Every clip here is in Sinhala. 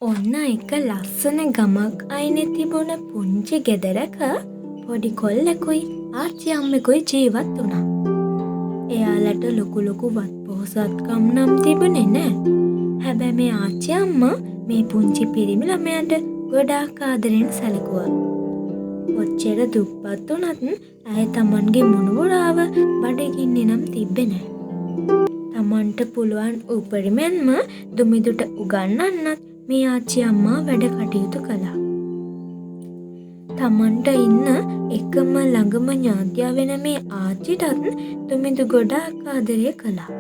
ඔන්න එක ලස්සන ගමක් අයිනෙ තිබුණ පුංචි ගෙදරක පොඩි කොල්ලෙකුයි ආච්චි අම්මෙකුයි ජීවත් වුණා. එයාලට ලොකු වත් පොහොසත්කම් නම් තිබුණේ නෑ. හැබැයි මේ ආච්චි අම්මා මේ පුංචි පිරිමි ළමයාට ගොඩාක් ආදරෙන් සැලකුවා. ඔච්චර දුප්පත් වුණත් ඇය තමන්ගේ මුණුබුරාව බඩගින්නේ නම් තිබ්බේ නෑ. තමන්ට පුළුවන් උපරිමයෙන්ම දුමිදුට උගන්වන්නත් මේ ආච්චි අම්මා වැඩ කටයුතු කළා. තමන්ට ඉන්න එකම ළඟම ඥාතියා වෙන මේ ආච්චිටත් දුමිදු ගොඩාක් ආදරය කළා.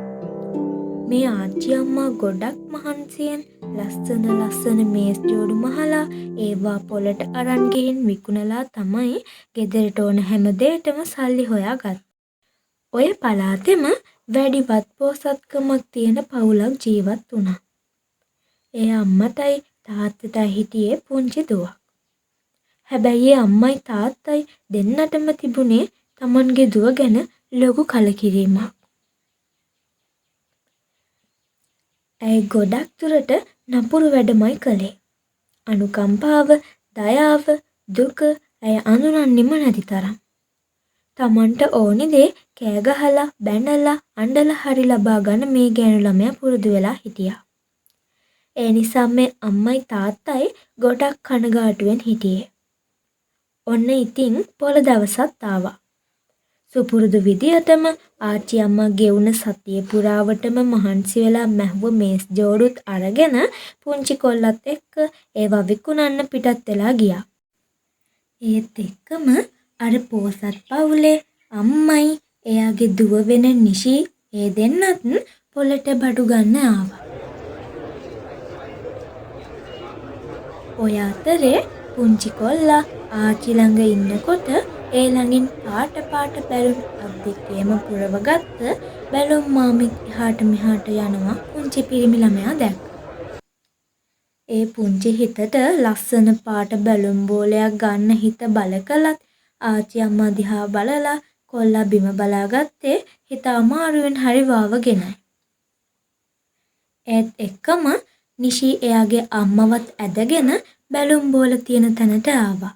මේ ආච්චි අම්මා ගොඩක් මහන්සියෙන් ලස්සන මේස් ජෝඩු මහලා ඒවා පොලට අරන් ගිහින් විකුණලා තමයි ගෙදරට ඕන හැම දෙයකටම සල්ලි හොයාගත්තේ. ඔය පළාතෙම වැඩි වත්පොහොසත්කමක් තියෙන පවුලක් ජීවත් වුණා. ඒ අම්මටයි තාත්තටයි හිටියේ පුංචි දුවක්. හැබැයි ඒ අම්මයි තාත්තයි දෙන්නටම තිබුණේ තමන්ගේ දුව ගැන ලොකු කලකිරීමක්. ඇය ගොඩක් දුරට නපුරු වැඩමයි කළේ. අනුකම්පාව, දයාව, දුක ඇය අඳුරන්නෙම නැති තරම්. තමන්ට ඕනි දේ කෑ ගහලා, බැනලා, අඬලා හරි ලබා ගන්න මේ ගෑනු ළමයා පුරුදු වෙලා හිටියා. ඒ නිසා මේ අම්මයි තාත්තයි ගොඩක් කනගාටුවෙන් හිටියේ. ඔන්න ඉතින් පොළ දවසක් ආවා. සුපුරුදු විදියටම ආච්චි අම්මා ගෙවුන සතිය පුරාවටම මහන්සි වෙලා මැහුව මේස් ජෝඩුත් අරගෙන පුංචි කොල්ලත් එක්ක ඒවා විකුණන්න පිටත් වෙලා ගියා. ඒත් එක්කම අර පොහොසත් පවුලේ අම්මයි එයාගේ දුව වෙන නිෂි ඒ දෙන්නත් පොළට බඩු ගන්න ආවා. ඔය අතරේ පුංචි කොල්ලා ආච්චි ළඟ ඉන්නකොට ඒ ළඟින් පාට බැලුම් අත් දෙකේම පුරවගත්ත බැලුම් මාමික් එහාට මෙහාට යනවා පුංචි පිරිමි ළමයා දැක්කා. ඒ පුංචි හිතට ලස්සන පාට බැලුම් බෝලයක් ගන්න හිත බල කළත් ආච්චි අම්මා දිහා බලලා කොල්ලා බිම බලාගත්තේ හිත අමාරුවෙන් හරි වාවගෙනයි. ඒත් එක්කම නිෂි එයාගේ අම්මවත් ඇදගෙන බැලුම් බෝල තියෙන තැනට ආවා.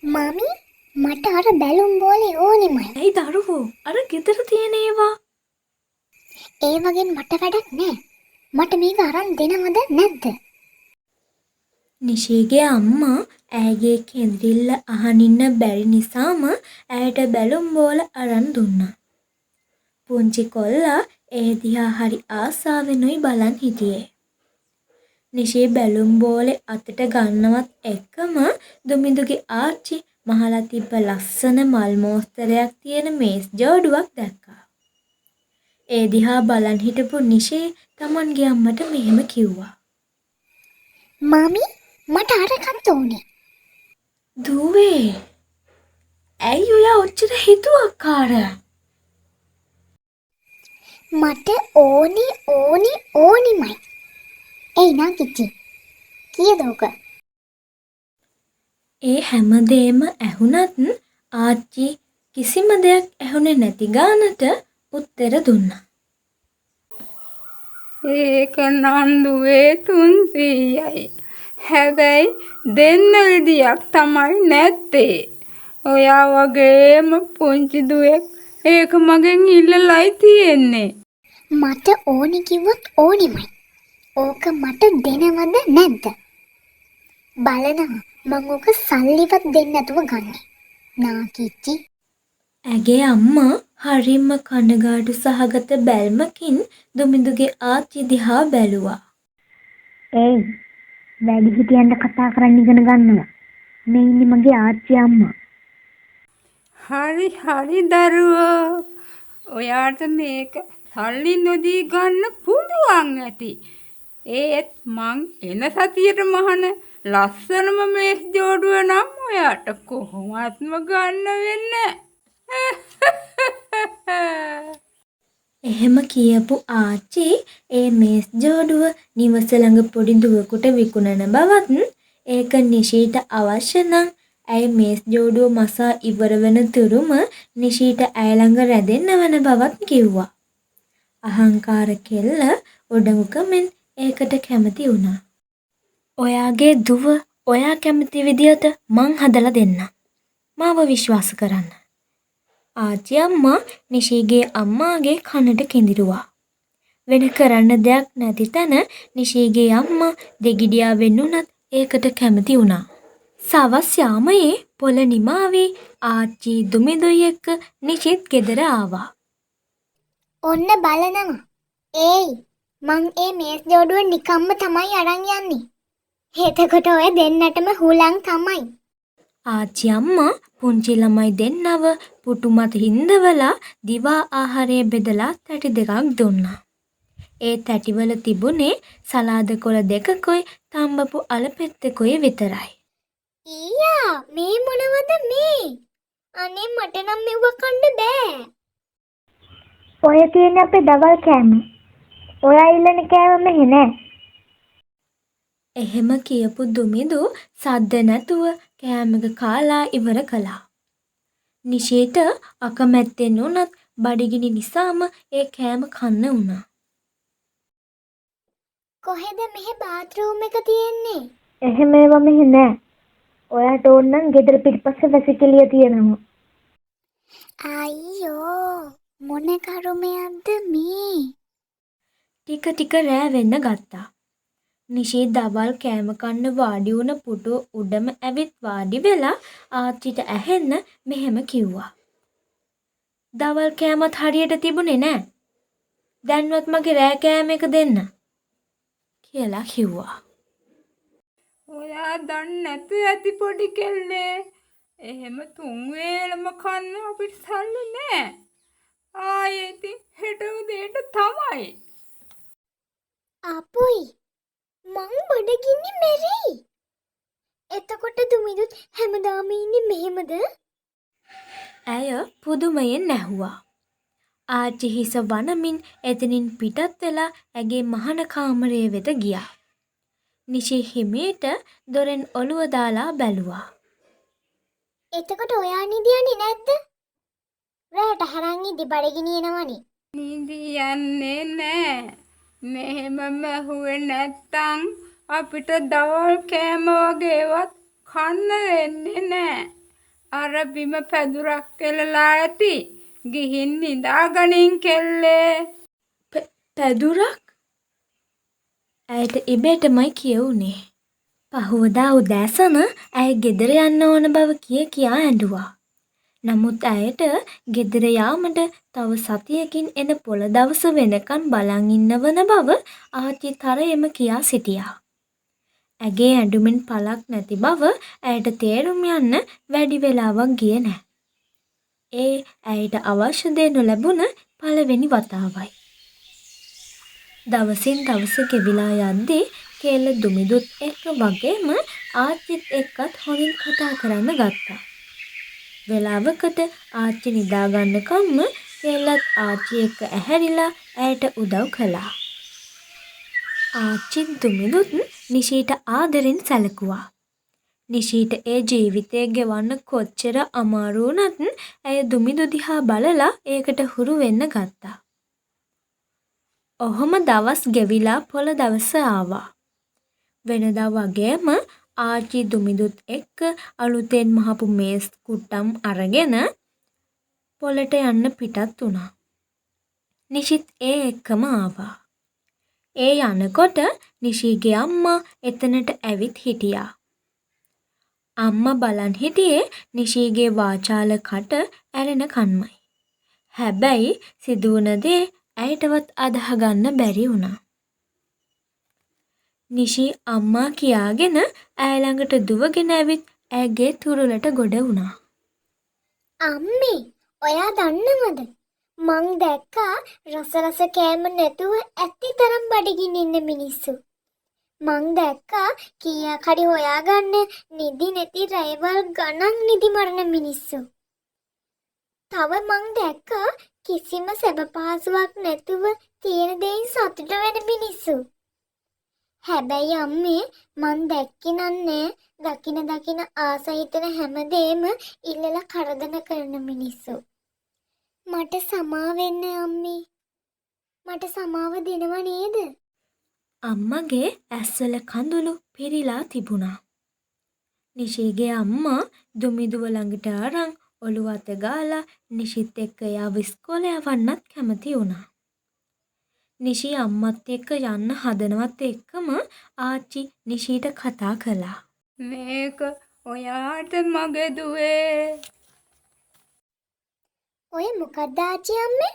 මමි මට අර බැලුම් බෝලේ ඕනෙමයි. ඇයි දරුවෝ අර ගෙදර තියෙන ඒවා? ඒ වගේ මට වැඩක් නෑ. මට මේක අරන් දෙනවද නැද්ද? නිෂිගේ අම්මා ඇයගේ කෙඳිල්ල අහනින්න බැරි නිසාම ඇයට බැලුම් බෝල අරන් දුන්නා. පුංචි කොල්ලා ඒ දිහා හරි ආසාවෙනුයි බලන් හිටියේ. නිෂි බැලුම් බෝලේ අතට ගන්නවත් එක්කම දුමිදුගේ ආච්චි මහලා තිබ්බ ලස්සන මල් මෝස්තරයක් තියෙන මේස් ජෝඩුවක් දැක්කා. ඒ දිහා බලන් හිටපු නිෂි තමන්ගේ අම්මට මෙහෙම කිව්වා. මමි මට අරකට ඕනේ. දුවේ ඇයි ඔයා ඔච්චර හිතුවක්කාර? මට ඕනිමයි. එයි නා කිච්චි. කීයද ඔක? ඒ හැමදේම ඇහුණත් ආච්චි කිසිම දෙයක් ඇහුනේ නැති ගානට උත්තර දුන්නා. ඒක නන්දුවේ 300යි. හැබැයි දෙන්න විදියක් තමයි නැත්තේ. ඔයා වගේම පුංචි දුවෙක් ඒක මගෙන් ඉල්ලලයි තියෙන්නේ. මට ඕනි කිව්වොත් ඕනිමයි. ඕක මට දෙනවද නැද්ද? බලනවා මං ඕක සල්ලිවත් දෙන්න නැතුව ගන්නෙ. නා කිච්චි. ඇගේ අම්මා හරිම කනගාටු සහගත බැල්මකින් දුමිදුගේ ආච්චි දිහා බැලුවා. ඒයි වැඩිහිටියන්ට කතා කරන්න ඉගෙන ගන්නවා. මේ ඉන්නේ මගේ ආච්චි අම්මා. හරි දරුවෝ. ඔයාට මේක සල්ලි නොදී ගන්න පුළුවන් ඇති. ඒත් මං එන සතියට මහන ලස්සනම මේස් ජෝඩුව නම් ඔයාට කොහොමත්ම ගන්න වෙන්නේ. එහෙම කියපු ආච්චි ඒ මේස් ජෝඩුව නිවස ළඟ පොඩි දුවකට විකුණන බවත් ඒක නිෂීට අවශ්‍ය නම් ඇය මේස් ජෝඩුව මසා ඉවර වෙන තුරුම නිෂීට ඇය ළඟ රැඳෙන්න වන බවත් කිව්වා. අහංකාර කෙල්ල උඩඟුකමෙන් ඒකට කැමති වුණා. ඔයාගේ දුව ඔයා කැමති විදියට මං හදලා දෙන්නම්. මාව විශ්වාස කරන්න. ආච්චි අම්මා නිශීගේ අම්මාගේ කනට කිඳිරුවා. වෙන කරන්න දෙයක් නැති තැන නිශීගේ අම්මා දෙගිඩියා වෙන්නුනත් ඒකට කැමති වුණා. සවස් යාමයේ පොළ නිමාවී ආච්චි දුමිදුයි එක්ක නිශිත් ගෙදර ආවා. ඔන්න බලනවා. ඒයි මං ඒ මේස් ජෝඩුව නිකම්ම තමයි අරන් යන්නේ. එතකොට ඔය දෙන්නටම හුලං තමයි. ආච්චි අම්මා පුංචි ළමයි දෙන්නව පුටු මත හින්දවලා දිවා ආහාරය බෙදලා තැටි දෙකක් දුන්නා. ඒ තැටිවල තිබුණේ සලාද කොළ දෙකකුයි තම්බපු අලපෙත්තකුයි විතරයි. ඊයා මේ මොනවද මේ? අනේ මට නම් මෙව කන්න බෑ. ඔය තියෙන අපේ දවල් කෑම. ඔයා ඉල්ලන කෑම මෙහෙ නෑ. එහෙම කියපු දුමිදු සද්ද නැතුව කෑමක කාලා ඉවර කළා. නිශීට අකමැත්තෙන් උනත් බඩගිනි නිසාම ඒ කෑම කන්න වුණා. කොහෙද මෙහෙ බාත්රූම් එක තියෙන්නේ? එහෙම ඒවා මෙහෙ නෑ. ඔයාට ඕන නම් ගෙදර පිටිපස්සේ වැසිකිළිය තියෙනවා. අයියෝ මොන කරුමයක්ද මේ? ටික ටික රෑ වෙන්න ගත්තා. නිශී දවල් කෑම කන්න වාඩි වුණ පුටුව උඩම ඇවිත් වාඩි වෙලා ආච්චිට ඇහෙන්න මෙහෙම කිව්වා. දවල් කෑමත් හරියට තිබුණේ නෑ. දැන්වත් මගේ රෑ කෑම එක දෙන්න කියලා කිව්වා. ඔයා දන්නේ නැතු ඇති පොඩි කෙල්ලේ. එහෙම තුන් වේලම කන්න අපිට සල්ලි නෑ. ආයේ ඉතින් හෙට උදේට තමයි. අපුයි මං බඩගින්නේ මැරෙයි. එතකොට දුමිදුත් හැමදාම ඉන්නේ මෙහෙමද? ඇය පුදුමයෙන් ඇහුවා. ආච්චි හිස වනමින් එතනින් පිටත් වෙලා ඇගේ මහන කාමරය වෙත ගියා. නිශී හිමීට දොරෙන් ඔළුව දාලා බැලුවා. එතකොට ඔයා නිදියන්නේ නැද්ද? රැට හරන් ඉදි බඩගිනි එනවනේ. නිදි යන්නේ නෑ. මෙහෙමම ඇහුවේ නැත්තම් අපිට දවල් කෑම වගේවත් කන්න වෙන්නේ නෑ. අර බිම පැදුරක් කෙලලා ඇති. ගිහින් නිදාගනින් කෙල්ලේ. පැදුරක්? ඇයට ඉබේටමයි කියවුනේ. පහුවදා උදෑසන ඇය ගෙදර යන්න ඕන බව කියා ඇඬුවා. නමුත් ඇයට ගෙදර යාමට තව සතියකින් එන පොළ දවස වෙනකන් බලන් ඉන්නවන බව ආච්චි තරයෙම කියා සිටියා. ඇගේ ඇඬුමෙන් පළක් නැති බව ඇයට තේරුම් යන්න වැඩි වෙලාවක් ගියේ නැහැ. ඒ ඇයට අවශ්‍ය දේ නොලැබුණ පළවෙනි වතාවයි. දවසින් දවස ගෙවිලා යද්දී කෙල්ල දුමිදුත් එක්ක වගේම ආච්චිත් එක්කත් හොඳින් කතා කරන්න ගත්තා. වෙලාවකට ආච්චි නිදා ගන්නකම්ම කෙල්ලත් ආච්චි එක්ක ඇහැරිලා ඇයට උදව් කළා. ආච්චි දුමිදුත් නිශීට ආදරෙන් සැලකුවා. නිශීට ඒ ජීවිතය ගෙවන්න කොච්චර අමාරු වුණත් ඇය දුමිදු දිහා බලලා ඒකට හුරු වෙන්න ගත්තා. ඔහොම දවස් ගෙවිලා පොළ දවස ආවා. වෙනදා වගේම ආච්චි දුමිදුත් එක්ක අලුතෙන් මහපු මේස් කුට්ටම් අරගෙන පොළට යන්න පිටත් වුණා. නිශිත් ඒ එක්කම ආවා. ඒ යනකොට නිශීගේ අම්මා එතනට ඇවිත් හිටියා. අම්මා බලන් හිටියේ නිශීගේ වාචාල කට ඇරෙන කන්මයි. හැබැයි සිදුවන දේ ඇයටවත් අදහ ගන්න බැරි වුණා. නිශී අම්මා කියාගෙන ඇය ළඟට දුවගෙන ඇවිත් ඇගේ තුරුලට ගොඩ වුණා. අම්මේ ඔයා දන්නවද? මං දැක්කා රස කෑම නැතුව ඇති තරම් බඩගිනින්න මිනිස්සු. මං දැක්කා කීයක් හරි හොයාගන්න නිදි නැති රැයවල් ගණන් නිදි මරන මිනිස්සු. තව මං දැක්කා කිසිම සැපපහසුවක් නැතුව තියෙන දෙයින් සතුට වෙන මිනිස්සු. හැබැයි අම්මේ මං දැක්කේ නන්නේ දකින ආස හිතෙන හැමදේම ඉල්ලලා කරදන කරන මිනිස්සු. මට සමා වෙන්න අම්මේ. මට සමාව දෙනව නේද? අම්මගේ ඇස්වල කඳුළු පිරීලා තිබුණා. නිෂීගේ අම්මා දුමිදුව ළඟට අරන් ඔළුව අත ගාලා නිෂිත් එක්ක එයාව ඉස්කෝලේ යවන්නත් කැමති වුණා. නිෂී අම්මත් එක්ක යන්න හදනවත් එක්කම ආච්චි නිෂීට කතා කළා. මේක ඔයාට මගේ දුවේ. ඔය මොකක්ද ආච්චි අම්මේ?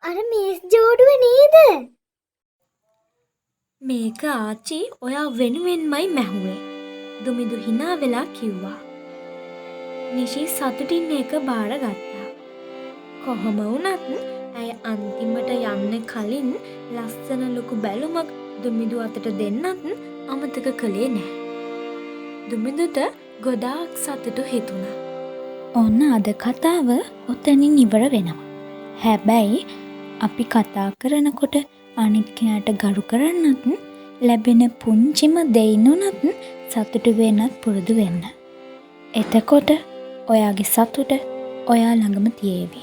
අර මේස් ජෝඩුව නේද? මේක ආච්චි ඔයා වෙනුවෙන්මයි මැහුවේ. දුමිදු hina වෙලා කිව්වා. නිෂී සතුටින් ඒක බාරගත්තා. කොහොම වුණත් ඇය අන්තිමට යන්න කලින් ලස්සන ලොකු බැලුමක් දුමිදු අතට දෙන්නත් අමතක කළේ නැහැ. දුමිදුට ගොඩාක් සතුටු හිතුණා. ඔන්න අද කතාව ඔතනින් ඉවර වෙනවා. හැබැයි අපි කතා කරනකොට අනිත් කෙනාට ගරු කරන්නත් ලැබෙන පුංචිම දෙයිනුනත් සතුටු වෙන්නත් පුරුදු වෙන්න. එතකොට ඔයාගේ සතුට ඔයා ළඟම තියේවි.